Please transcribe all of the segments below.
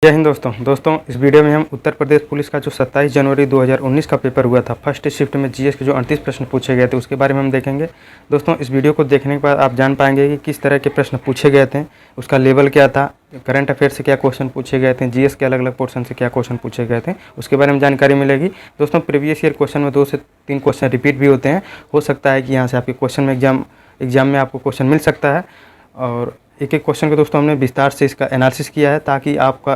जय हिंद दोस्तों इस वीडियो में हम उत्तर प्रदेश पुलिस का जो 27 जनवरी 2019 का पेपर हुआ था फर्स्ट शिफ्ट में जीएस के जो 38 प्रश्न पूछे गए थे उसके बारे में हम देखेंगे। दोस्तों इस वीडियो को देखने के बाद आप जान पाएंगे कि किस तरह के प्रश्न पूछे गए थे, उसका लेवल क्या था, करंट अफेयर से क्या क्वेश्चन पूछे गए थे, जीएस के अलग अलग पोर्शन से क्या क्वेश्चन पूछे गए थे, उसके बारे में जानकारी मिलेगी। दोस्तों प्रीवियस ईयर क्वेश्चन में 2 से 3 क्वेश्चन रिपीट भी होते हैं, हो सकता है कि यहाँ से आपके क्वेश्चन में एग्जाम में आपको क्वेश्चन मिल सकता है। और एक एक क्वेश्चन को दोस्तों हमने विस्तार से इसका एनालिसिस किया है ताकि आपका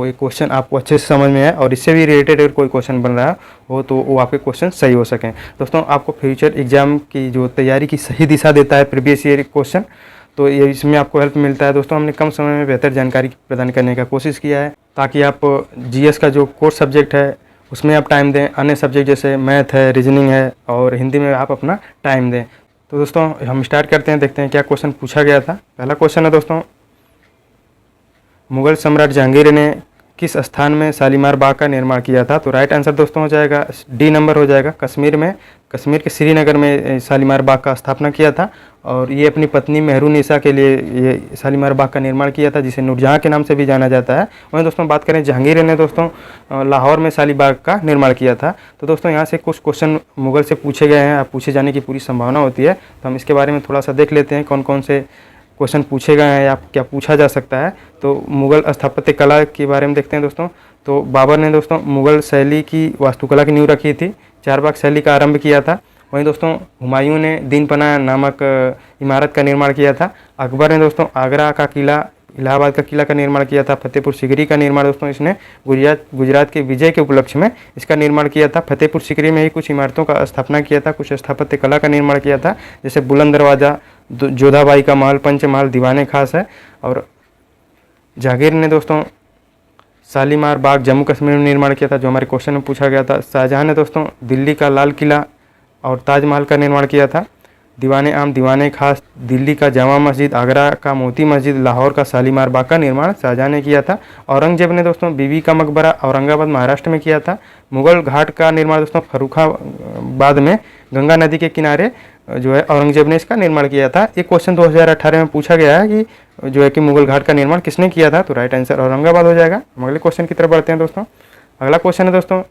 एक क्वेश्चन आपको अच्छे से समझ में आए और इससे भी रिलेटेड अगर कोई क्वेश्चन बन रहा हो तो वो आपके क्वेश्चन सही हो सकें। दोस्तों आपको फ्यूचर एग्जाम की जो तैयारी की सही दिशा देता है प्रीवियस ईयर क्वेश्चन, तो ये इसमें आपको हेल्प मिलता है। दोस्तों हमने कम समय में बेहतर जानकारी प्रदान करने का कोशिश किया है ताकि आप जीएस का जो कोर सब्जेक्ट है उसमें आप टाइम दें, अन्य सब्जेक्ट जैसे मैथ है, रीजनिंग है और हिंदी में आप अपना टाइम दें। तो दोस्तों हम स्टार्ट करते हैं, देखते हैं क्या क्वेश्चन पूछा गया था। पहला क्वेश्चन है दोस्तों, मुगल सम्राट जहांगीर ने किस स्थान में शालीमार बाग का निर्माण किया था? तो राइट आंसर दोस्तों हो जाएगा डी नंबर हो जाएगा, कश्मीर में, कश्मीर के श्रीनगर में शालीमार बाग का स्थापना किया था। और ये अपनी पत्नी मेहरुन्निसा के लिए ये शालीमार बाग का निर्माण किया था जिसे नूरजहाँ के नाम से भी जाना जाता है। वहीं दोस्तों बात करें जहांगीर ने दोस्तों लाहौर में शालीमार बाग का निर्माण किया था। तो दोस्तों यहाँ से कुछ क्वेश्चन मुगल से पूछे गए हैं, पूछे जाने की पूरी संभावना होती है, तो हम इसके बारे में थोड़ा सा देख लेते हैं कौन कौन से क्वेश्चन पूछे गए हैं या क्या पूछा जा सकता है। तो मुगल स्थापत्य कला के बारे में देखते हैं दोस्तों। तो बाबर ने दोस्तों मुगल शैली की वास्तुकला की नींव रखी थी, चारबाग शैली का आरंभ किया था। वहीं दोस्तों हुमायूं ने दीनपना नामक इमारत का निर्माण किया था। अकबर ने दोस्तों आगरा का किला, इलाहाबाद का किला का निर्माण किया था। फतेहपुर सीकरी का निर्माण दोस्तों इसने गुजरात के विजय के उपलक्ष्य में इसका निर्माण किया था। फतेहपुर सीकरी में ही कुछ इमारतों का स्थापना किया था, कुछ स्थापत्य कला का निर्माण किया था, जैसे बुलंद दरवाज़ा, जोधाबाई का महल, पंचमहल, दीवाने खास है। और जहांगीर ने दोस्तों शालीमार बाग जम्मू कश्मीर में निर्माण किया था, जो हमारे क्वेश्चन में पूछा गया था। शाहजहाँ ने दोस्तों दिल्ली का लाल किला और ताजमहल का निर्माण किया था। दीवाने आम, दीवाने खास, दिल्ली का जामा मस्जिद, आगरा का मोती मस्जिद, लाहौर का शालीमार बाग का निर्माण शाहजहाँ ने किया था। औरंगजेब ने दोस्तों बीबी का मकबरा औरंगाबाद महाराष्ट्र में किया था। मुगल घाट का निर्माण दोस्तों फर्रुखाबाद में गंगा नदी के किनारे जो है औरंगजेब ने इसका निर्माण किया था। एक क्वेश्चन 2018 में पूछा गया है कि जो है कि मुगल घाट का निर्माण किसने किया था? तो राइट आंसर औरंगाबाद हो जाएगा। हम अगले क्वेश्चन की तरफ बढ़ते हैं दोस्तों। अगला क्वेश्चन है दोस्तों,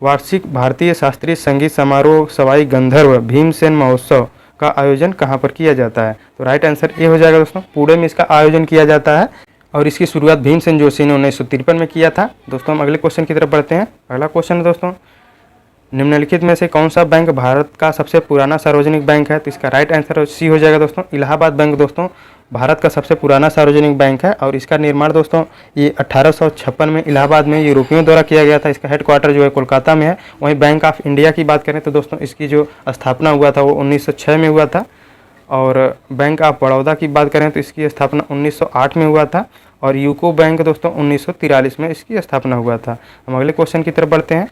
वार्षिक भारतीय शास्त्रीय संगीत समारोह सवाई गंधर्व भीमसेन महोत्सव का आयोजन कहाँ पर किया जाता है? तो राइट आंसर ए हो जाएगा दोस्तों, पुणे में इसका आयोजन किया जाता है और इसकी शुरुआत भीमसेन जोशी ने 1953 में किया था। दोस्तों हम अगले क्वेश्चन की तरफ बढ़ते हैं। अगला क्वेश्चन है दोस्तों, निम्नलिखित में से कौन सा बैंक भारत का सबसे पुराना सार्वजनिक बैंक है? तो इसका राइट आंसर सी हो जाएगा दोस्तों, इलाहाबाद बैंक दोस्तों भारत का सबसे पुराना सार्वजनिक बैंक है और इसका निर्माण दोस्तों ये 1856 में इलाहाबाद में यूरोपियों द्वारा किया गया था। इसका हेडक्वार्टर जो है कोलकाता में है। वहीं बैंक ऑफ इंडिया की बात करें तो दोस्तों इसकी जो स्थापना हुआ था वो 1906 में हुआ था। और बैंक ऑफ बड़ौदा की बात करें तो इसकी स्थापना 1908 में हुआ था। और यूको बैंक दोस्तों 1943 में इसकी स्थापना हुआ था। हम अगले क्वेश्चन की तरफ बढ़ते हैं।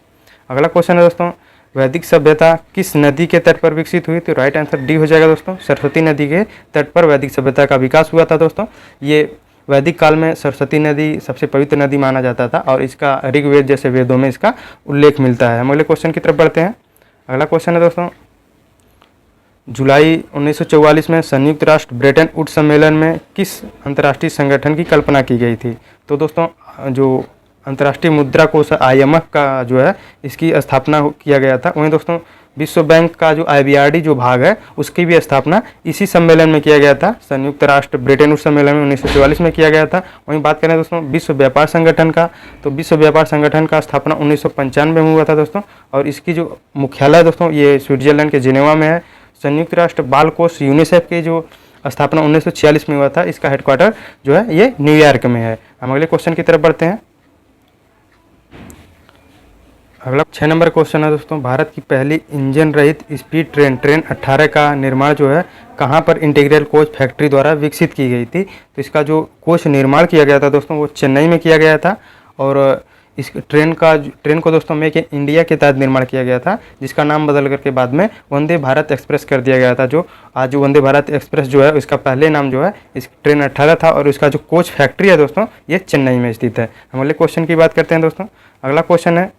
अगला क्वेश्चन है दोस्तों, वैदिक सभ्यता किस नदी के तट पर विकसित हुई? तो राइट आंसर डी हो जाएगा दोस्तों, सरस्वती नदी के तट पर वैदिक सभ्यता का विकास हुआ था। दोस्तों ये वैदिक काल में सरस्वती नदी सबसे पवित्र नदी माना जाता था और इसका ऋग्वेद जैसे वेदों में इसका उल्लेख मिलता है। हम अगले क्वेश्चन की तरफ बढ़ते हैं। अगला क्वेश्चन है दोस्तों, जुलाई 1944 में संयुक्त राष्ट्र ब्रेटन वुड्स सम्मेलन में किस अंतर्राष्ट्रीय संगठन की कल्पना की गई थी? तो दोस्तों जो अंतर्राष्ट्रीय मुद्रा कोष IMF का जो है इसकी स्थापना किया गया था। वहीं दोस्तों विश्व बैंक का जो IBRD जो भाग है उसकी भी स्थापना इसी सम्मेलन में किया गया था, संयुक्त राष्ट्र ब्रिटेन वुड्स सम्मेलन में 1944 में किया गया था। वहीं बात करें दोस्तों विश्व व्यापार संगठन का, तो विश्व व्यापार संगठन का स्थापना 1995 में हुआ था दोस्तों और इसकी जो मुख्यालय दोस्तों ये स्विट्जरलैंड के जिनेवा में है। संयुक्त राष्ट्र बाल कोष यूनिसेफ की जो स्थापना 1946 में हुआ था, इसका हेडक्वार्टर जो है ये न्यूयॉर्क में है। हम अगले क्वेश्चन की तरफ बढ़ते हैं। अगला 6 नंबर क्वेश्चन है दोस्तों, भारत की पहली इंजन रहित स्पीड ट्रेन 18 का निर्माण जो है कहाँ पर इंटीग्रल कोच फैक्ट्री द्वारा विकसित की गई थी? तो इसका जो कोच निर्माण किया गया था दोस्तों वो चेन्नई में किया गया था और इस ट्रेन को दोस्तों मेक इन इंडिया के तहत निर्माण किया गया था, जिसका नाम बदल करके बाद में वंदे भारत एक्सप्रेस कर दिया गया था। जो आज वंदे भारत एक्सप्रेस जो है इसका पहले नाम जो है इस ट्रेन 18 था और इसका जो कोच फैक्ट्री है दोस्तों ये चेन्नई में स्थित है। हम अगले क्वेश्चन की बात करते हैं दोस्तों। अगला क्वेश्चन है,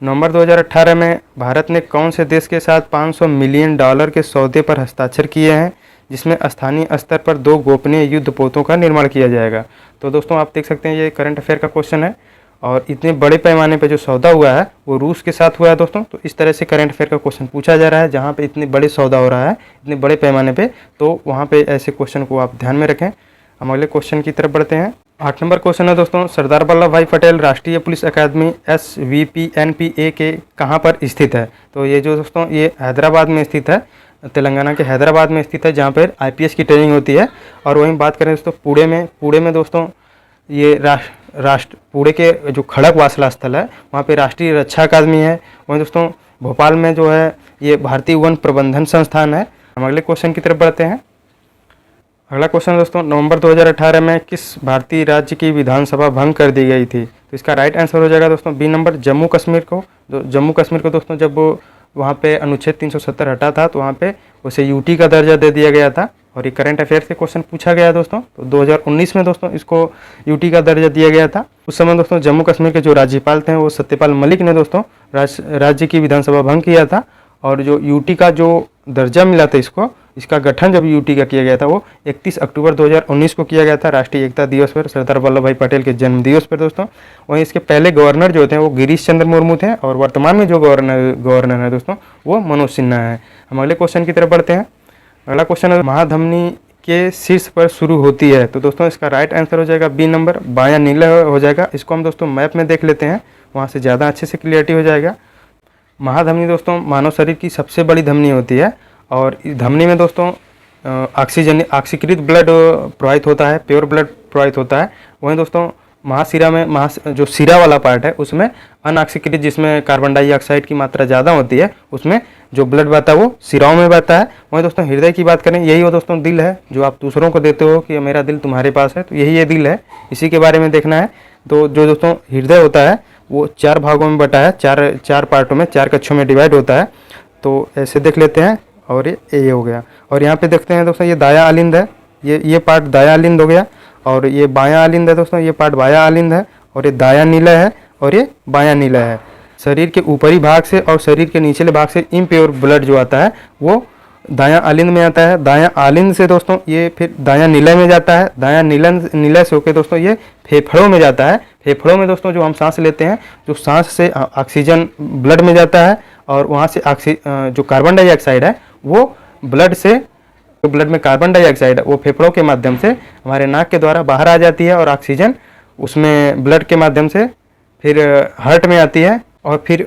नवंबर 2018 में भारत ने कौन से देश के साथ $500 मिलियन के सौदे पर हस्ताक्षर किए हैं जिसमें स्थानीय स्तर पर 2 गोपनीय युद्ध पोतों का निर्माण किया जाएगा। तो दोस्तों आप देख सकते हैं ये करंट अफेयर का क्वेश्चन है और इतने बड़े पैमाने पे जो सौदा हुआ है वो रूस के साथ हुआ है दोस्तों। तो इस तरह से करंट अफेयर का क्वेश्चन पूछा जा रहा है, जहाँ पे इतने बड़े सौदा हो रहा है इतने बड़े पैमाने पे, तो वहाँ पे ऐसे क्वेश्चन को आप ध्यान में रखें। हम अगले क्वेश्चन की तरफ बढ़ते हैं। 8 नंबर क्वेश्चन है दोस्तों, सरदार वल्लभ भाई पटेल राष्ट्रीय पुलिस अकादमी SVPNPA के कहाँ पर स्थित है? तो ये जो दोस्तों ये हैदराबाद में स्थित है, तेलंगाना के हैदराबाद में स्थित है, जहाँ पर IPS की ट्रेनिंग होती है। और वहीं बात करें दोस्तों पुणे में दोस्तों ये पुणे के जो खड़क वासला स्थल है वहाँ पे राष्ट्रीय रक्षा अकादमी है। वहीं दोस्तों भोपाल में जो है ये भारतीय वन प्रबंधन संस्थान है। हम अगले क्वेश्चन की तरफ बढ़ते हैं। अगला क्वेश्चन दोस्तों, नवंबर 2018 में किस भारतीय राज्य की विधानसभा भंग कर दी गई थी? तो इसका राइट आंसर हो जाएगा दोस्तों बी नंबर, जम्मू कश्मीर को। जम्मू कश्मीर को दोस्तों जब वहाँ पे अनुच्छेद 370 हटा था तो वहाँ पे उसे यूटी का दर्जा दे दिया गया था। और ये करंट अफेयर से क्वेश्चन पूछा गया दोस्तों। तो 2019 में दोस्तों इसको यूटी का दर्जा दिया गया था। उस समय दोस्तों जम्मू कश्मीर के जो राज्यपाल थे वो सत्यपाल मलिक ने दोस्तों राज्य की विधानसभा भंग किया था। और जो यूटी का जो दर्जा मिला था इसका गठन जब यूटी का किया गया था वो 31 अक्टूबर 2019 को किया गया था, राष्ट्रीय एकता दिवस पर, सरदार वल्लभ भाई पटेल के जन्म दिवस पर दोस्तों। वहीं इसके पहले गवर्नर जो थे वो गिरीश चंद्र मुर्मू थे और वर्तमान में जो गवर्नर है दोस्तों वो मनोज सिन्हा है। हम अगले क्वेश्चन की तरफ बढ़ते हैं। अगला क्वेश्चन है, महाधमनी के शीर्ष पर शुरू होती है? तो दोस्तों इसका राइट आंसर हो जाएगा बी नंबर, बायां नीला हो जाएगा। इसको हम दोस्तों मैप में देख लेते हैं, वहाँ से ज़्यादा अच्छे से क्लियरिटी हो जाएगा। महाधमनी दोस्तों मानव शरीर की सबसे बड़ी धमनी होती है और इस धमनी में दोस्तों ऑक्सीकृत ब्लड प्रवाहित होता है, प्योर ब्लड प्रवाहित होता है। वहीं दोस्तों महाशिरा में जो शिरा वाला पार्ट है उसमें अनऑक्सीकृत, जिसमें कार्बन डाइऑक्साइड की मात्रा ज़्यादा होती है, उसमें जो ब्लड बहता है वो सिराओं में बहता है। वहीं दोस्तों हृदय की बात करें, यही वो दोस्तों दिल है जो आप दूसरों को देते हो कि मेरा दिल तुम्हारे पास है, तो यही ये दिल है, इसी के बारे में देखना है। तो जो दोस्तों हृदय होता है वो 4 भागों में बटा है, चार पार्टों में, 4 कक्षों में डिवाइड होता है। तो ऐसे देख लेते हैं और ये हो गया। और यहाँ पे देखते हैं दोस्तों ये दायां अलिंद है, ये पार्ट दायां अलिंद हो गया। और ये बायां अलिंद है दोस्तों, ये पार्ट बायां अलिंद है। और ये दायां नीला है और ये बायां नीला है। शरीर के ऊपरी भाग से और शरीर के निचले भाग से इम्प्योर ब्लड जो आता है वो दायां आलिंद में आता है। दायां आलिंद से दोस्तों ये फिर दायां नीला में जाता है। दायां नीला से होकर दोस्तों ये फेफड़ों में जाता है। फेफड़ों में दोस्तों जो हम सांस लेते हैं, जो सांस से ऑक्सीजन ब्लड में जाता है और वहाँ से जो कार्बन डाइऑक्साइड है वो ब्लड से, जो ब्लड में कार्बन डाइऑक्साइड है वो फेफड़ों के माध्यम से हमारे नाक के द्वारा बाहर आ जाती है और ऑक्सीजन उसमें ब्लड के माध्यम से फिर हार्ट में आती है। और फिर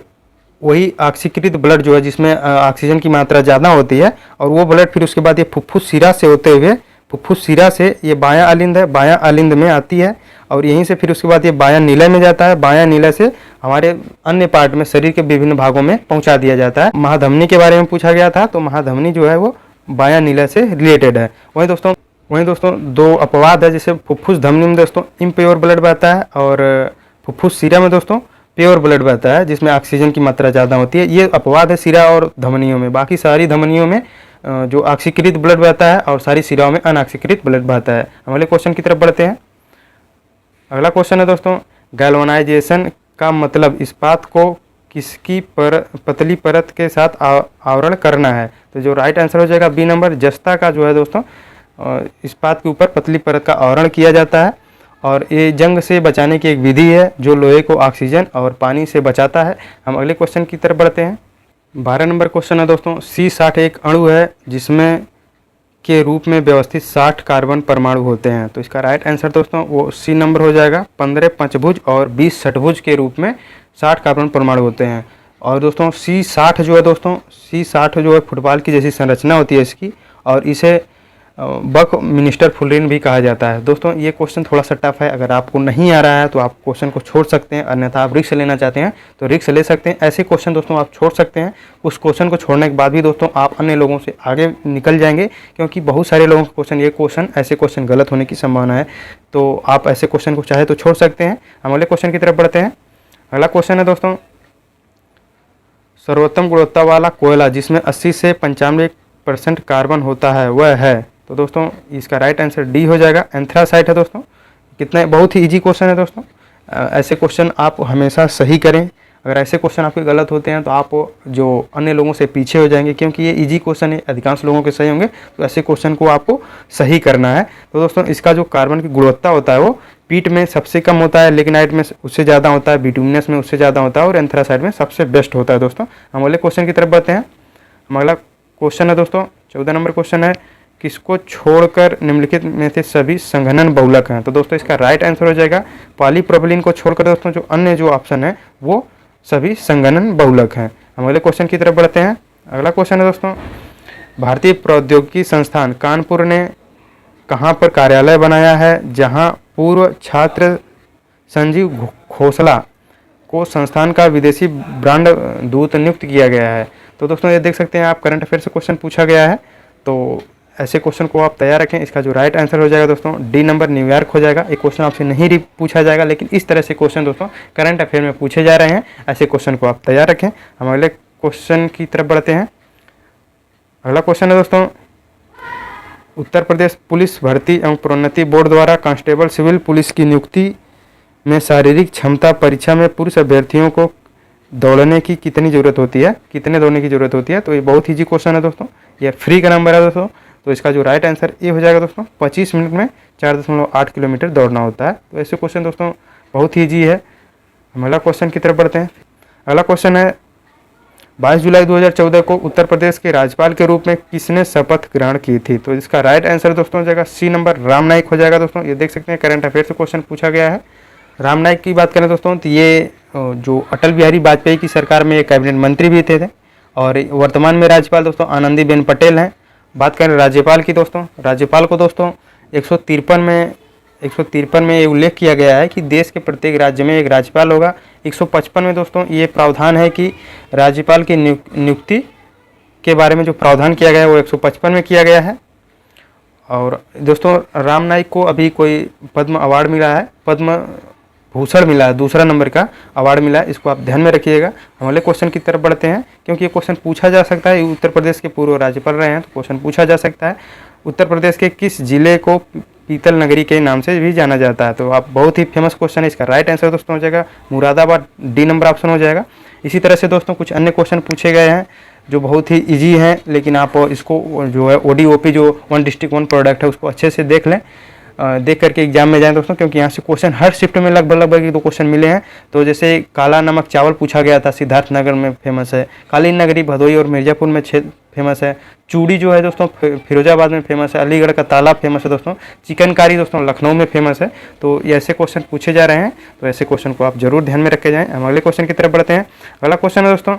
वही ऑक्सीकृत ब्लड जो है जिसमें ऑक्सीजन की मात्रा ज़्यादा होती है और वो ब्लड फिर उसके बाद ये फुफ्फुस शिरा से होते हुए, फुफ्फुस शिरा से ये बायां आलिंद है, बायां आलिंद में आती है और यहीं से फिर उसके बाद ये बायां नीला में जाता है। बायां नीला से हमारे अन्य पार्ट में, शरीर के विभिन्न भागों में पहुंचा दिया जाता है। महाधमनी के बारे में पूछा गया था, तो महाधमनी जो है वो बायां नीला से रिलेटेड है। वहीं दोस्तों 2 अपवाद है, जैसे फुफ्फुस धमनी में दोस्तों इम्प्योर ब्लड बहता है और फुफ्फुस शिरा में दोस्तों प्योर ब्लड बहता है जिसमें ऑक्सीजन की मात्रा ज़्यादा होती है। ये अपवाद है शिरा और धमनियों में। बाकी सारी धमनियों में जो ऑक्सीकृत ब्लड बहता है और सारी शिराओं में अनऑक्सीकृत ब्लड बहता है। हम अगले क्वेश्चन की तरफ बढ़ते हैं। अगला क्वेश्चन है दोस्तों, गैल्वेनाइजेशन का मतलब इस्पात को किसकी पतली परत के साथ आवरण करना है? तो जो राइट आंसर हो जाएगा बी नंबर, जस्ता का जो है दोस्तों इस्पात के ऊपर पतली परत का आवरण किया जाता है। और ये जंग से बचाने की एक विधि है जो लोहे को ऑक्सीजन और पानी से बचाता है। हम अगले क्वेश्चन की तरफ बढ़ते हैं। 12 नंबर क्वेश्चन है दोस्तों, C60 एक अणु है जिसमें के रूप में व्यवस्थित 60 कार्बन परमाणु होते हैं। तो इसका राइट आंसर दोस्तों वो सी नंबर हो जाएगा, 15 पंचभुज और 20 षटभुज के रूप में 60 कार्बन परमाणु होते हैं। और दोस्तों C60 जो है दोस्तों, C60 जो है फुटबॉल की जैसी संरचना होती है इसकी, और इसे बक मिनिस्टर फुलरिन भी कहा जाता है। दोस्तों ये क्वेश्चन थोड़ा सा टफ है, अगर आपको नहीं आ रहा है तो आप क्वेश्चन को छोड़ सकते हैं, अन्यथा आप रिस्क लेना चाहते हैं तो रिस्क ले सकते हैं। ऐसे क्वेश्चन दोस्तों आप छोड़ सकते हैं। उस क्वेश्चन को छोड़ने के बाद भी दोस्तों आप अन्य लोगों से आगे निकल जाएंगे, क्योंकि बहुत सारे लोगों का क्वेश्चन ऐसे क्वेश्चन गलत होने की संभावना है। तो आप ऐसे क्वेश्चन को चाहे तो छोड़ सकते हैं। हम अगले क्वेश्चन की तरफ बढ़ते हैं। अगला क्वेश्चन है दोस्तों, सर्वोत्तम गुणवत्ता वाला कोयला जिसमें 80 से 95% कार्बन होता है वह है? तो दोस्तों इसका राइट आंसर डी हो जाएगा, एंथ्रासाइट है दोस्तों। कितना बहुत ही इजी क्वेश्चन है दोस्तों। ऐसे क्वेश्चन आप हमेशा सही करें, अगर ऐसे क्वेश्चन आपके गलत होते हैं तो आप जो अन्य लोगों से पीछे हो जाएंगे, क्योंकि ये इजी क्वेश्चन है, अधिकांश लोगों के सही होंगे। तो ऐसे क्वेश्चन को आपको सही करना है। तो दोस्तों इसका जो कार्बन की गुणवत्ता होता है वो पीट में सबसे कम होता है, लिग्नाइट में उससे ज़्यादा होता है, बिटुमिनस में उससे ज़्यादा होता है और एंथ्रासाइड में सबसे बेस्ट होता है। दोस्तों हम अगले क्वेश्चन की तरफ बढ़ते हैं। हम अगला क्वेश्चन है दोस्तों 14 नंबर क्वेश्चन है, किसको छोड़कर निम्नलिखित में से सभी संघनन बहुलक हैं। तो दोस्तों इसका राइट आंसर हो जाएगा पॉलीप्रोपिलीन को छोड़कर दोस्तों जो अन्य जो ऑप्शन है वो सभी संघनन बहुलक हैं। हम अगले क्वेश्चन की तरफ बढ़ते हैं। अगला क्वेश्चन है दोस्तों, भारतीय प्रौद्योगिकी संस्थान कानपुर ने कहाँ पर कार्यालय बनाया है जहाँ पूर्व छात्र संजीव खोसला को संस्थान का विदेशी ब्रांड दूत नियुक्त किया गया है। तो दोस्तों ये देख सकते हैं आप, करंट अफेयर से क्वेश्चन पूछा गया है, तो ऐसे क्वेश्चन को आप तैयार रखें। इसका जो राइट आंसर हो जाएगा दोस्तों डी नंबर न्यूयॉर्क हो जाएगा। एक क्वेश्चन आपसे नहीं पूछा जाएगा, लेकिन इस तरह से क्वेश्चन दोस्तों करंट अफेयर में पूछे जा रहे हैं, ऐसे क्वेश्चन को आप तैयार रखें। हम अगले क्वेश्चन की तरफ बढ़ते हैं। अगला क्वेश्चन है दोस्तों, उत्तर प्रदेश पुलिस भर्ती एवं प्रोन्नति बोर्ड द्वारा कांस्टेबल सिविल पुलिस की नियुक्ति में शारीरिक क्षमता परीक्षा में पुरुष अभ्यर्थियों को दौड़ने की कितनी ज़रूरत होती है, कितने दौड़ने की ज़रूरत होती है। तो ये बहुत ईजी क्वेश्चन है दोस्तों, ये फ्री का नंबर है दोस्तों। तो इसका जो राइट आंसर ये हो जाएगा दोस्तों 25 मिनट में 4.8 किलोमीटर दौड़ना होता है। तो ऐसे क्वेश्चन दोस्तों बहुत ही ईजी है। हम अगला क्वेश्चन की तरफ बढ़ते हैं। अगला क्वेश्चन है, 22 जुलाई 2014 को उत्तर प्रदेश के राज्यपाल के रूप में किसने शपथ ग्रहण की थी। तो इसका राइट आंसर दोस्तों हो जाएगा सी नंबर राम नाईक हो जाएगा दोस्तों। ये देख सकते हैं करंट अफेयर से क्वेश्चन पूछा गया है। राम नाईक की बात करें दोस्तों तो ये जो अटल बिहारी वाजपेयी की सरकार में कैबिनेट मंत्री भी थे और वर्तमान में राज्यपाल दोस्तों आनंदीबेन पटेल हैं। बात करें राज्यपाल की दोस्तों, राज्यपाल को दोस्तों 153 में ये उल्लेख किया गया है कि देश के प्रत्येक राज्य में एक राज्यपाल होगा। 155 में दोस्तों ये प्रावधान है कि राज्यपाल की नियुक्ति के बारे में जो प्रावधान किया गया है वो 155 में किया गया है। और दोस्तों राम नाईक को अभी कोई पद्म अवार्ड मिला है, पद्म भूषण मिला है, दूसरा नंबर का अवार्ड मिला है, इसको आप ध्यान में रखिएगा। हम अगले क्वेश्चन की तरफ बढ़ते हैं, क्योंकि ये क्वेश्चन पूछा जा सकता है। उत्तर प्रदेश के पूर्व राज्यपाल रहे हैं तो क्वेश्चन पूछा जा सकता है। उत्तर प्रदेश के किस जिले को पीतल नगरी के नाम से भी जाना जाता है। तो आप बहुत ही फेमस क्वेश्चन है, इसका राइट आंसर दोस्तों हो जाएगा मुरादाबाद, डी नंबर ऑप्शन हो जाएगा। इसी तरह से दोस्तों कुछ अन्य क्वेश्चन पूछे गए हैं जो बहुत ही इजी हैं, लेकिन आप इसको जो है ODOP जो वन डिस्ट्रिक्ट वन प्रोडक्ट है उसको अच्छे से देख लें, देख करके एग्जाम में जाएं दोस्तों, क्योंकि यहाँ से क्वेश्चन हर शिफ्ट में लगभग 1-2 क्वेश्चन मिले हैं। तो जैसे काला नमक चावल पूछा गया था, सिद्धार्थनगर में फेमस है। कालीन नगरी भदोई और मिर्जापुर में फेमस है। चूड़ी जो है दोस्तों फिरोजाबाद में फेमस है। अलीगढ़ का तालाब फेमस है दोस्तों। चिकनकारी दोस्तों लखनऊ में फेमस है। तो ये ऐसे क्वेश्चन पूछे जा रहे हैं, तो ऐसे क्वेश्चन को आप जरूर ध्यान में रखे जाएँ। हम अगले क्वेश्चन की तरफ बढ़ते हैं। अगला क्वेश्चन है दोस्तों,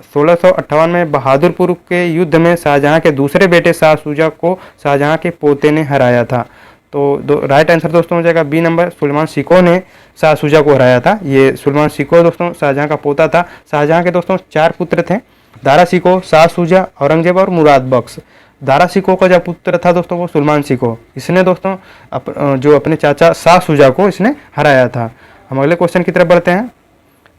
1658 में बहादुरपुर के युद्ध में शाहजहां के दूसरे बेटे शाह शुजा को शाहजहां के पोते ने हराया था। तो राइट आंसर दोस्तों हो जाएगा बी नंबर, सुलेमान शिकोह ने शाह शुजा को हराया था। ये सुलेमान शिकोह दोस्तों शाहजहां का पोता था। शाहजहां के दोस्तों 4 पुत्र थे, दारा शिकोह, शाह शुजा, औरंगजेब और मुराद बख्श। दारा शिकोह का जो पुत्र था दोस्तों वो सुलेमान शिकोह, इसने दोस्तों जो अपने चाचा शाह शुजा को इसने हराया था। हम अगले क्वेश्चन की तरफ बढ़ते हैं।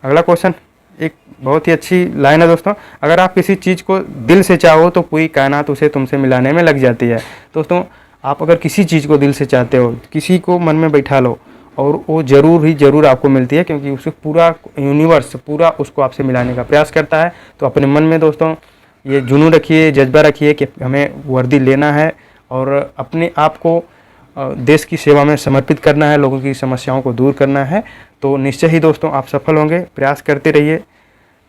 अगला क्वेश्चन एक बहुत ही अच्छी लाइन है दोस्तों, अगर आप किसी चीज़ को दिल से चाहो तो पूरी कायनात उसे तुमसे मिलाने में लग जाती है। दोस्तों आप अगर किसी चीज़ को दिल से चाहते हो, किसी को मन में बैठा लो और वो ज़रूर आपको मिलती है, क्योंकि उसे पूरा यूनिवर्स पूरा उसको आपसे मिलाने का प्रयास करता है। तो अपने मन में दोस्तों ये जुनून रखिए, जज्बा रखिए कि हमें वर्दी लेना है और अपने आप को देश की सेवा में समर्पित करना है, लोगों की समस्याओं को दूर करना है। तो निश्चय ही दोस्तों आप सफल होंगे, प्रयास करते रहिए।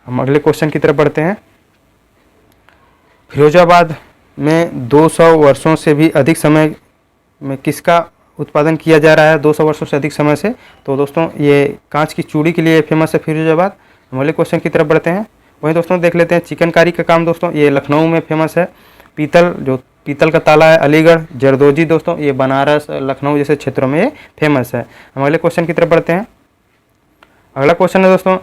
हम अगले क्वेश्चन की तरफ बढ़ते हैं। फिरोजाबाद में 200 वर्षों से भी अधिक समय में किसका उत्पादन किया जा रहा है, 200 वर्षों से अधिक समय से। तो दोस्तों ये कांच की चूड़ी के लिए फेमस है फिरोजाबाद। हम अगले क्वेश्चन की तरफ बढ़ते हैं। वहीं दोस्तों देख लेते हैं चिकनकारी का काम दोस्तों, ये लखनऊ में फेमस है। पीतल का ताला है अलीगढ़। जरदोजी दोस्तों ये बनारस, लखनऊ जैसे क्षेत्रों में ये फेमस है। हम अगले क्वेश्चन की तरफ बढ़ते हैं। अगला क्वेश्चन है दोस्तों,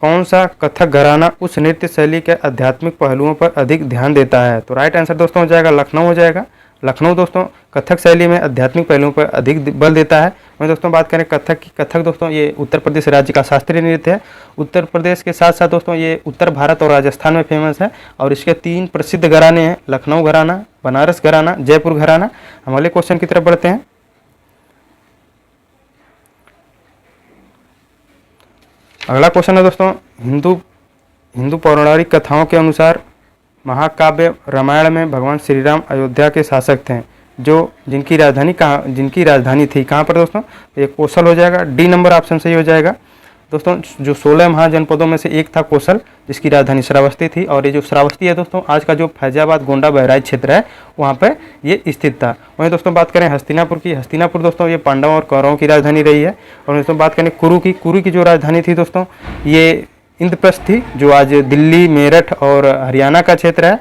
कौन सा कथक घराना उस नृत्य शैली के आध्यात्मिक पहलुओं पर अधिक ध्यान देता है। तो राइट आंसर दोस्तों हो जाएगा लखनऊ हो जाएगा। लखनऊ दोस्तों कथक शैली में आध्यात्मिक पहलुओं पर अधिक बल देता है। वहीं दोस्तों बात करें कथक की, कथक दोस्तों ये उत्तर प्रदेश राज्य का शास्त्रीय नृत्य है। उत्तर प्रदेश के साथ साथ दोस्तों ये उत्तर भारत और राजस्थान में फेमस है और इसके 3 प्रसिद्ध घराने हैं, लखनऊ घराना, बनारस घराना, जयपुर घराना। हम अगले क्वेश्चन की तरफ बढ़ते हैं। अगला क्वेश्चन है दोस्तों, हिंदू हिंदू पौराणिक कथाओं के अनुसार महाकाव्य रामायण में भगवान श्री राम अयोध्या के शासक थे, जो जिनकी राजधानी थी कहाँ पर दोस्तों? तो ये कौशल हो जाएगा, डी नंबर ऑप्शन सही हो जाएगा। दोस्तों जो 16 महाजनपदों में से एक था कौशल, जिसकी राजधानी श्रावस्ती थी। और ये जो श्रावस्ती है दोस्तों, आज का जो फैजाबाद गोंडा बहराइच क्षेत्र है वहाँ पे ये स्थित था। वहीं दोस्तों बात करें हस्तिनापुर की, हस्तिनापुर दोस्तों ये पांडवों और कौरवों की राजधानी रही है। और दोस्तों बात करें कुरु की जो राजधानी थी दोस्तों, ये इंद्रप्रस्थ थी, जो आज दिल्ली, मेरठ और हरियाणा का क्षेत्र है।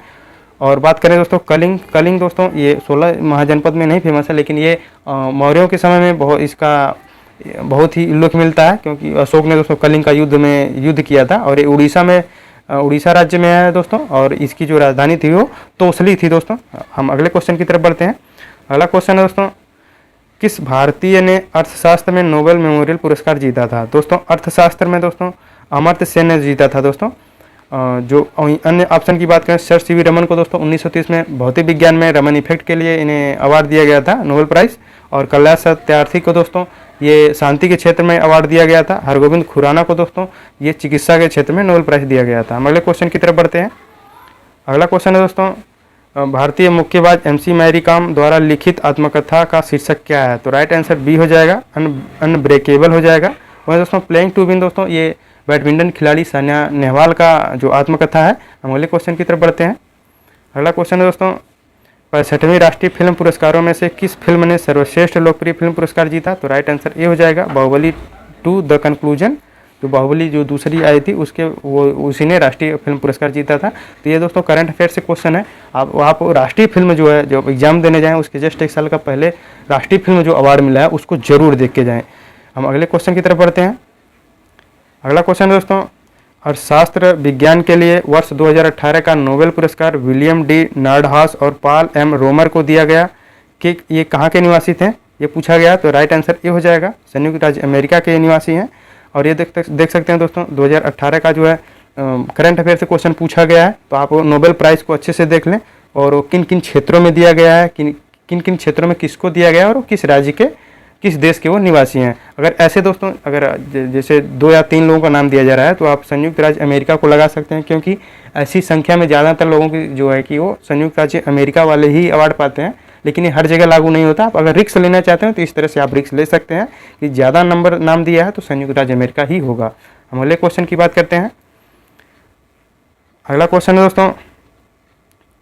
और बात करें दोस्तों कलिंग दोस्तों, ये 16 महाजनपद में नहीं फेमस है, लेकिन ये मौर्यों के समय में बहुत ही उल्लेख मिलता है, क्योंकि अशोक ने दोस्तों कलिंग का युद्ध किया था। और ये उड़ीसा राज्य में है दोस्तों, और इसकी जो राजधानी थी वो तोसली थी दोस्तों। हम अगले क्वेश्चन की तरफ बढ़ते हैं। अगला क्वेश्चन है दोस्तों, किस भारतीय ने अर्थशास्त्र में नोबेल मेमोरियल पुरस्कार जीता था? दोस्तों अर्थशास्त्र में दोस्तों अमर्त्य सेन ने जीता था दोस्तों। जो अन्य ऑप्शन की बात करें, सर सीवी रमन को दोस्तों 1930 में भौतिक विज्ञान में रमन इफेक्ट के लिए इन्हें अवार्ड दिया गया था, नोबेल प्राइज़। और कैलाश सत्यार्थी को दोस्तों ये शांति के क्षेत्र में अवार्ड दिया गया था। हरगोविंद खुराना को दोस्तों ये चिकित्सा के क्षेत्र में नोबेल प्राइज़ दिया गया था। हम अगले क्वेश्चन की तरफ बढ़ते हैं। अगला क्वेश्चन है दोस्तों, भारतीय मुक्केबाज MC मैरी कॉम द्वारा लिखित आत्मकथा का शीर्षक क्या है? तो राइट आंसर बी हो जाएगा, अनब्रेकेबल हो जाएगा। वहीं दोस्तों प्लेइंग टू विन दोस्तों ये बैडमिंटन खिलाड़ी सानिया नेहवाल का जो आत्मकथा है। हम अगले क्वेश्चन की तरफ बढ़ते हैं। अगला क्वेश्चन है दोस्तों, 65वीं राष्ट्रीय फिल्म पुरस्कारों में से किस फिल्म ने सर्वश्रेष्ठ लोकप्रिय फिल्म पुरस्कार जीता? तो राइट आंसर ए हो जाएगा, बाहुबली 2 द कंक्लूजन। जो बाहुबली जो दूसरी आई थी उसी ने राष्ट्रीय फिल्म पुरस्कार जीता था। तो ये दोस्तों करंट अफेयर से क्वेश्चन है। आप राष्ट्रीय फिल्म जो है, जो एग्जाम देने जाएँ उसके जस्ट एक साल का पहले राष्ट्रीय फिल्म जो अवार्ड मिला है उसको जरूर देख के जाएँ। हम अगले क्वेश्चन की तरफ बढ़ते हैं। अगला क्वेश्चन है दोस्तों, अर्थशास्त्र विज्ञान के लिए वर्ष 2018 का नोबेल पुरस्कार विलियम डी नॉर्डहाउस और पॉल M रोमर को दिया गया कि ये कहाँ के निवासी थे, ये पूछा गया। तो राइट आंसर ये हो जाएगा, संयुक्त राज्य अमेरिका के निवासी हैं। और ये देख सकते हैं दोस्तों 2018 का जो है करंट अफेयर से क्वेश्चन पूछा गया है। तो आप नोबेल प्राइज़ को अच्छे से देख लें, और किन किन क्षेत्रों में दिया गया है, किन किन क्षेत्रों में किसको दिया गया है, और किस राज्य के किस देश के वो निवासी हैं। अगर ऐसे दोस्तों अगर जैसे 2 या 3 लोगों का नाम दिया जा रहा है तो आप संयुक्त राज्य अमेरिका को लगा सकते हैं, क्योंकि ऐसी संख्या में ज़्यादातर लोगों की जो है कि वो संयुक्त राज्य अमेरिका वाले ही अवार्ड पाते हैं। लेकिन ये हर जगह लागू नहीं होता। आप अगर रिस्क लेना चाहते हैं तो इस तरह से आप रिस्क ले सकते हैं कि ज़्यादा नंबर नाम दिया है तो संयुक्त राज्य अमेरिका ही होगा। हम अगले क्वेश्चन की बात करते हैं। अगला क्वेश्चन है दोस्तों,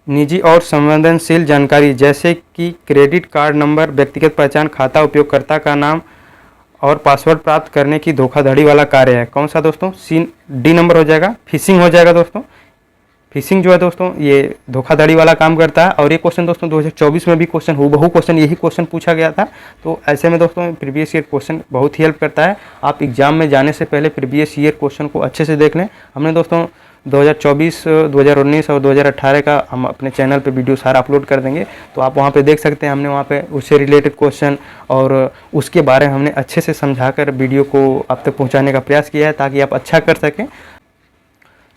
निजी और संवेदनशील जानकारी जैसे कि क्रेडिट कार्ड नंबर, व्यक्तिगत पहचान, खाता, उपयोगकर्ता का नाम और पासवर्ड प्राप्त करने की धोखाधड़ी वाला कार्य है कौन सा दोस्तों? डी नंबर हो जाएगा, फिशिंग हो जाएगा दोस्तों। फिशिंग जो है दोस्तों ये धोखाधड़ी वाला काम करता है। और ये क्वेश्चन दोस्तों 2024 में भी हूबहू क्वेश्चन यही क्वेश्चन पूछा गया था। तो ऐसे में दोस्तों प्रीवियस ईयर क्वेश्चन बहुत ही हेल्प करता है। आप एग्जाम में जाने से पहले प्रीवियस ईयर क्वेश्चन को अच्छे से देख लें। हमने दोस्तों 2024, 2019 और 2018 का हम अपने चैनल पे वीडियो सारा अपलोड कर देंगे, तो आप वहाँ पे देख सकते हैं। हमने वहाँ पे उससे रिलेटेड क्वेश्चन और उसके बारे में हमने अच्छे से समझाकर वीडियो को आप तक पहुँचाने का प्रयास किया है, ताकि आप अच्छा कर सकें।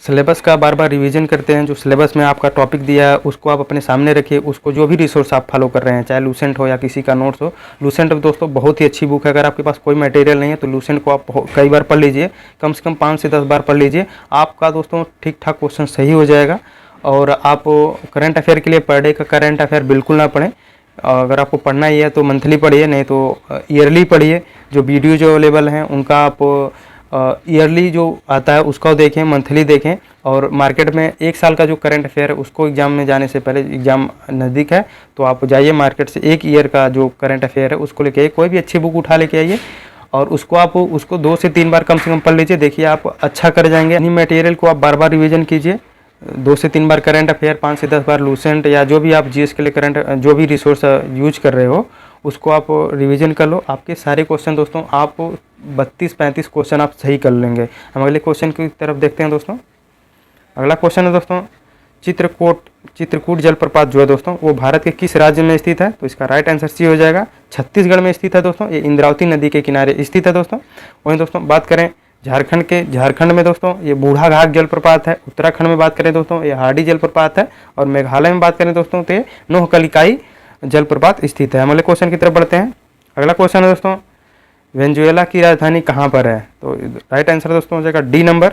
सिलेबस का बार बार रिवीजन करते हैं। जो सिलेबस में आपका टॉपिक दिया है उसको आप अपने सामने रखिए, उसको जो भी रिसोर्स आप फॉलो कर रहे हैं, चाहे लूसेंट हो या किसी का नोट्स हो। लूसेंट दोस्तों बहुत ही अच्छी बुक है। अगर आपके पास कोई मटेरियल नहीं है तो लूसेंट को आप कई बार पढ़ लीजिए, कम से कम 5 से 10 बार पढ़ लीजिए। आपका दोस्तों ठीक ठाक क्वेश्चन सही हो जाएगा। और आप करंट अफेयर के लिए पर डे का करंट अफेयर बिल्कुल ना पढ़ें। अगर आपको पढ़ना ही है तो मंथली पढ़िए, नहीं तो ईयरली पढ़िए। जो वीडियो जो अवेलेबल हैं उनका आप ईयरली जो आता है उसको देखें, मंथली देखें। और मार्केट में 1 साल का जो करंट अफेयर है उसको एग्जाम में जाने से पहले, एग्जाम नज़दीक है तो आप जाइए मार्केट से 1 ईयर का जो करंट अफेयर है उसको लेके आइए। कोई भी अच्छी बुक उठा लेके आइए और उसको 2 से 3 बार कम से कम पढ़ लीजिए। देखिए आप अच्छा कर जाएंगे। इन्हीं मटेरियल को आप बार बार रिविजन कीजिए। 2 से 3 बार करंट अफेयर, 5 से 10 बार लूसेंट, या जो भी आप जीएस के लिए करंट जो भी रिसोर्स यूज कर रहे हो उसको आप रिवीजन कर लो। आपके सारे क्वेश्चन दोस्तों आप 32-35 क्वेश्चन आप सही कर लेंगे। हम अगले क्वेश्चन की तरफ देखते हैं दोस्तों। अगला क्वेश्चन है दोस्तों, चित्रकूट जलप्रपात जो है दोस्तों वो भारत के किस राज्य में स्थित है? तो इसका राइट आंसर सी हो जाएगा, छत्तीसगढ़ में स्थित है दोस्तों। ये इंद्रावती नदी के किनारे स्थित है दोस्तों। वहीं दोस्तों बात करें झारखंड में दोस्तों ये बूढ़ा घाट जलप्रपात है। उत्तराखंड में बात करें दोस्तों ये हार्डी जलप्रपात है। और मेघालय में बात करें दोस्तों तो ये नोहकलिकाई जलप्रपात स्थित है। हम अगले क्वेश्चन की तरफ बढ़ते हैं। अगला क्वेश्चन है दोस्तों, वेनेजुएला की राजधानी कहाँ पर है? तो राइट आंसर दोस्तों हो जाएगा डी नंबर,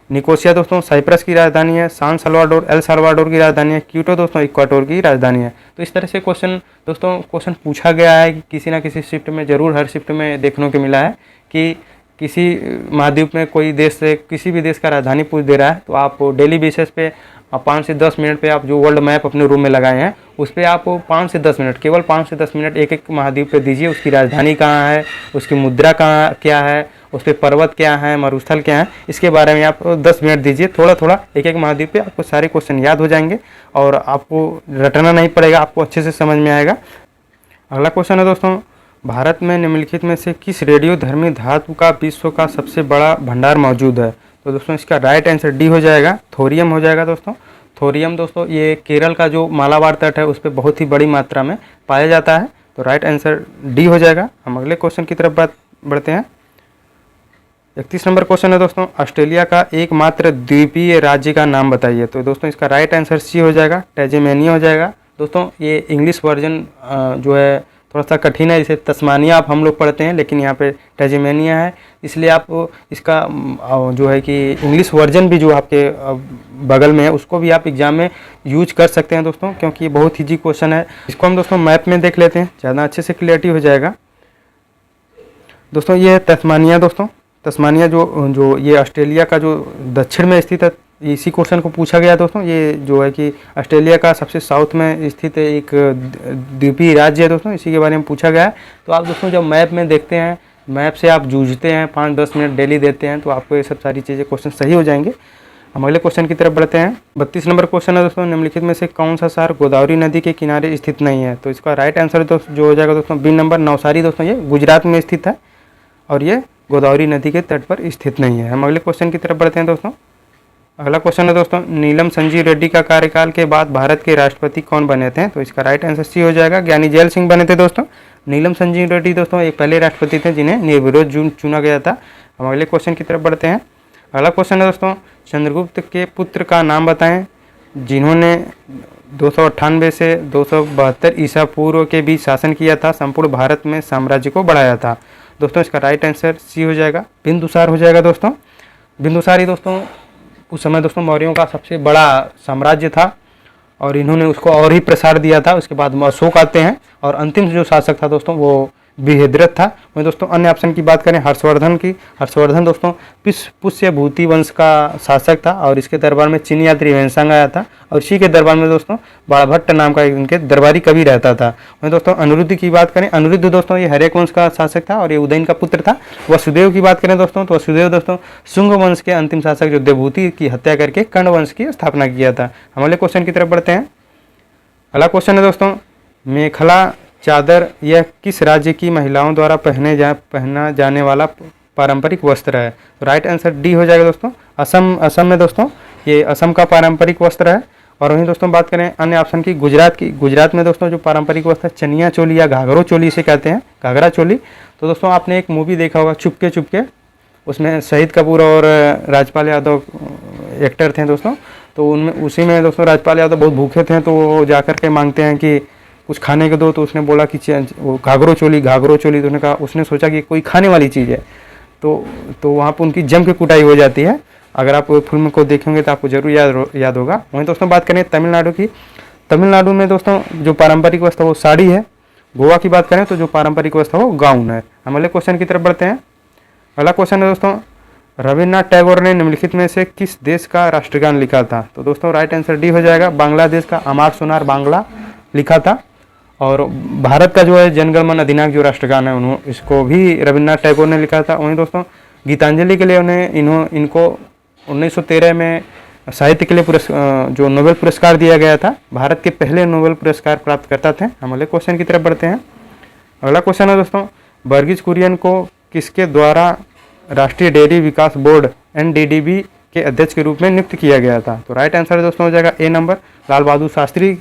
निकोसिया दोस्तों साइप्रस की राजधानी है, सान सल्वाडोर एल साल्वाडोर की राजधानी है, क्यूटो दोस्तों इक्वाटोर की राजधानी है। तो इस तरह से क्वेश्चन पूछा गया है कि किसी ना किसी शिफ्ट में, जरूर हर शिफ्ट में देखने को मिला है कि किसी महाद्वीप में कोई देश से किसी भी देश का राजधानी पूछ दे रहा है, तो आप डेली बेसिस पे 5 से 10 मिनट पे आप जो वर्ल्ड मैप अपने रूम में लगाए हैं उस पर आप 5 से 10 मिनट, केवल 5 से 10 मिनट एक एक महाद्वीप पे दीजिए, उसकी राजधानी कहाँ है, उसकी मुद्रा कहाँ क्या है, उस पर पर्वत क्या है, मरुस्थल क्या है, इसके बारे में आप 10 मिनट दीजिए। थोड़ा थोड़ा एक एक महाद्वीप पे आपको सारे क्वेश्चन याद हो जाएंगे और आपको रटना नहीं पड़ेगा, आपको अच्छे से समझ में आएगा। अगला क्वेश्चन है दोस्तों, भारत में निम्नलिखित में से किस रेडियोधर्मी धातु का विश्व का सबसे बड़ा भंडार मौजूद है? तो दोस्तों इसका राइट आंसर डी हो जाएगा, थोरियम हो जाएगा दोस्तों। थोरियम दोस्तों ये केरल का जो मालाबार तट है उस पर बहुत ही बड़ी मात्रा में पाया जाता है, तो राइट आंसर डी हो जाएगा। हम अगले क्वेश्चन की तरफ बढ़ते हैं। 31 नंबर क्वेश्चन है दोस्तों, ऑस्ट्रेलिया का एकमात्र द्वीपीय राज्य का नाम बताइए? तो दोस्तों इसका राइट आंसर सी हो जाएगा, टैस्मेनिया हो जाएगा। दोस्तों ये इंग्लिश वर्जन जो है थोड़ा सा कठिन है, जैसे तस्मानिया आप हम लोग पढ़ते हैं, लेकिन यहाँ पे टैस्मेनिया है, इसलिए आप इसका जो है कि इंग्लिश वर्जन भी जो आपके बगल में है उसको भी आप एग्जाम में यूज कर सकते हैं दोस्तों, क्योंकि ये बहुत ईजी क्वेश्चन है। इसको हम दोस्तों मैप में देख लेते हैं, ज़्यादा अच्छे से क्लियरिटी हो जाएगा। दोस्तों ये है तस्मानिया दोस्तों, तस्मानिया जो ये ऑस्ट्रेलिया का जो दक्षिण में स्थित है, इसी क्वेश्चन को पूछा गया दोस्तों। ये जो है कि ऑस्ट्रेलिया का सबसे साउथ में स्थित एक द्वीपीय राज्य है दोस्तों, इसी के बारे में पूछा गया है। तो आप दोस्तों जब मैप में देखते हैं, मैप से आप जूझते हैं, 5-10 मिनट डेली देते हैं, तो आपको ये सब सारी चीज़ें क्वेश्चन सही हो जाएंगे। हम अगले क्वेश्चन की तरफ बढ़ते हैं। 32 नंबर क्वेश्चन है दोस्तों, निम्नलिखित में से कौन सा शहर गोदावरी नदी के किनारे स्थित नहीं है? तो इसका राइट आंसर दोस्तों जो हो जाएगा दोस्तों बी नंबर, नवसारी दोस्तों, ये गुजरात में स्थित है और ये गोदावरी नदी के तट पर स्थित नहीं है। हम अगले क्वेश्चन की तरफ बढ़ते हैं दोस्तों। अगला क्वेश्चन है दोस्तों, नीलम संजीव रेड्डी का कार्यकाल के बाद भारत के राष्ट्रपति कौन बने थे? तो इसका राइट आंसर सी हो जाएगा, ज्ञानी जैल सिंह बने थे दोस्तों। नीलम संजीव रेड्डी दोस्तों एक पहले राष्ट्रपति थे जिन्हें निर्विरोध चुना गया था। हम अगले क्वेश्चन की तरफ बढ़ते हैं। अगला क्वेश्चन है दोस्तों, चंद्रगुप्त के पुत्र का नाम बताएं जिन्होंने 298 से 272 ईसा पूर्व के बीच शासन किया था, संपूर्ण भारत में साम्राज्य को बढ़ाया था। दोस्तों इसका राइट आंसर सी हो जाएगा, बिंदुसार हो जाएगा दोस्तों। बिंदुसार ही दोस्तों उस समय दोस्तों मौर्यों का सबसे बड़ा साम्राज्य था और इन्होंने उसको और ही प्रसार दिया था। उसके बाद अशोक आते हैं और अंतिम जो शासक था दोस्तों वो बृहद्रथ था। वहीं दोस्तों अन्य ऑप्शन की बात करें हर्षवर्धन की, हर्षवर्धन दोस्तों पुष्यभूति वंश का शासक था और इसके दरबार में चीनी यात्री त्रिवेंद्रसंग आया था और इसी के दरबार में दोस्तों बाणभट्ट नाम का इनके दरबारी कवि रहता था। वहीं दोस्तों अनिरुद्ध की बात करें, अनिरुद्ध दोस्तों ये हर्यक वंश का शासक था और ये उदयन का पुत्र था। वसुदेव की बात करें दोस्तों, तो वसुदेव दोस्तों शुंग वंश के अंतिम शासक जो देवभूति की हत्या करके कर्ण वंश की स्थापना किया था। हम अगले क्वेश्चन की तरफ बढ़ते हैं। अगला क्वेश्चन है दोस्तों, मेखला चादर यह किस राज्य की महिलाओं द्वारा पहना जाने वाला पारंपरिक वस्त्र है? राइट आंसर डी हो जाएगा दोस्तों, असम में दोस्तों ये असम का पारंपरिक वस्त्र है। और वहीं दोस्तों बात करें अन्य ऑप्शन की, गुजरात में दोस्तों जो पारंपरिक वस्त्र चनिया चोली या घाघरो चोली इसे कहते हैं, घाघरा चोली। तो दोस्तों आपने एक मूवी देखा होगा चुपके चुपके, उसमें शहीद कपूर और राजपाल यादव एक्टर थे दोस्तों। तो उनमें उसी में दोस्तों राजपाल यादव बहुत भूखे थे, तो वो जाकर के मांगते हैं कि कुछ खाने को दो, तो उसने बोला कि वो घाघरो चोली। तो उसने कहा, उसने सोचा कि कोई खाने वाली चीज़ है, तो वहाँ पर उनकी जम के कुटाई हो जाती है। अगर आप फिल्म को देखेंगे तो आपको जरूर याद होगा। वहीं दोस्तों बात करें तमिलनाडु की, तमिलनाडु में दोस्तों जो पारंपरिक वस्त्र वो साड़ी है। गोवा की बात करें तो जो पारंपरिक वस्त्र वो गाउन है। हम अगले क्वेश्चन की तरफ बढ़ते हैं। अगला क्वेश्चन है दोस्तों, रविन्द्रनाथ टैगोर ने निम्नलिखित में से किस देश का राष्ट्रगान लिखा था? तो दोस्तों राइट आंसर डी हो जाएगा, बांग्लादेश का अमार सोनार बांग्ला लिखा था। और भारत का जो है जनगण मन अधिनायक जो राष्ट्रगान है उन्होंने इसको भी रविन्द्रनाथ टैगोर ने लिखा था। वहीं दोस्तों गीतांजलि के लिए इनको 1913 में साहित्य के लिए जो नोबेल पुरस्कार दिया गया था। भारत के पहले नोबेल पुरस्कार प्राप्त करता थे। हम अगले क्वेश्चन की तरफ बढ़ते हैं। अगला क्वेश्चन है दोस्तों, वर्गीज कुरियन को किसके द्वारा राष्ट्रीय डेयरी विकास बोर्ड NDDB के अध्यक्ष के रूप में नियुक्त किया गया था? तो राइट आंसर दोस्तों हो जाएगा ए नंबर, लाल बहादुर शास्त्री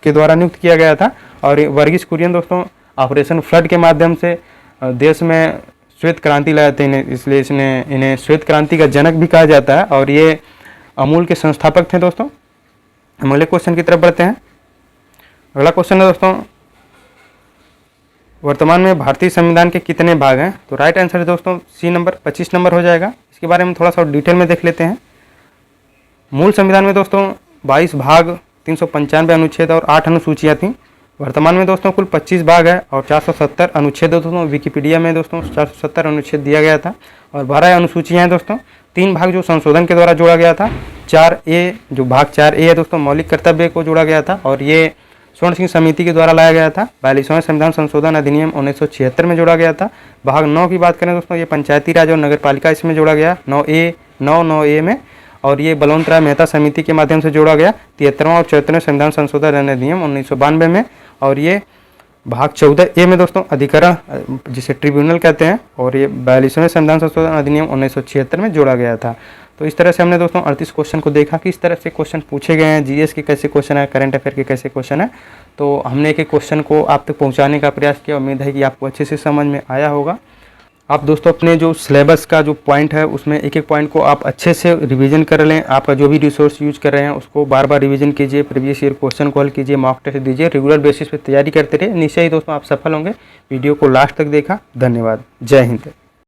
के द्वारा नियुक्त किया गया था। और वर्गीज कुरियन दोस्तों ऑपरेशन फ्लड के माध्यम से देश में श्वेत क्रांति लाए थे, इसलिए इन्हें श्वेत क्रांति का जनक भी कहा जाता है और ये अमूल के संस्थापक थे दोस्तों। हम अगले क्वेश्चन की तरफ बढ़ते हैं। अगला क्वेश्चन है दोस्तों, वर्तमान में भारतीय संविधान के कितने भाग हैं? तो राइट आंसर है दोस्तों सी नंबर 25 नंबर हो जाएगा। इसके बारे में थोड़ा सा डिटेल में देख लेते हैं। मूल संविधान में दोस्तों 22 भाग, 395 अनुच्छेद और 8 अनुसूचियाँ थीं। वर्तमान में दोस्तों कुल 25 भाग है और 470 अनुच्छेद दोस्तों विकिपीडिया में दोस्तों 470 अनुच्छेद दिया गया था और 12 अनुसूचियाँ हैं दोस्तों। 3 भाग जो संशोधन के द्वारा जोड़ा गया था, 4A जो भाग 4A है दोस्तों मौलिक कर्तव्य को जोड़ा गया था और ये स्वर्ण सिंह समिति के द्वारा लाया गया था। 42वें संविधान संशोधन अधिनियम 1976 में जोड़ा गया था। भाग 9 की बात करें दोस्तों, ये पंचायती राज और नगर पालिका इसमें जोड़ा गया 9A में, और ये बलवंत राय मेहता समिति के माध्यम से जोड़ा गया 73वां और 74वें संविधान संशोधन अधिनियम 1992 में। और ये भाग 14A में दोस्तों अधिकरण जिसे ट्रिब्यूनल कहते हैं, और ये 42वें संविधान संशोधन अधिनियम 1976 में जोड़ा गया था। तो इस तरह से हमने दोस्तों 38 क्वेश्चन को देखा कि इस तरह से क्वेश्चन पूछे गए हैं, जीएस के कैसे क्वेश्चन है, करंट अफेयर के कैसे क्वेश्चन है। तो हमने एक एक क्वेश्चन को आप तक पहुंचाने का प्रयास किया। उम्मीद है कि आपको अच्छे से समझ में आया होगा। आप दोस्तों अपने जो सिलेबस का जो पॉइंट है उसमें एक एक पॉइंट को आप अच्छे से रिवीजन कर लें। आपका जो भी रिसोर्स यूज कर रहे हैं उसको बार बार रिवीजन कीजिए, प्रीवियस ईयर क्वेश्चन को हल कीजिए, मॉक टेस्ट दीजिए, रेगुलर बेसिस पे तैयारी करते रहिए। निश्चय ही दोस्तों आप सफल होंगे। वीडियो को लास्ट तक देखा, धन्यवाद। जय हिंद।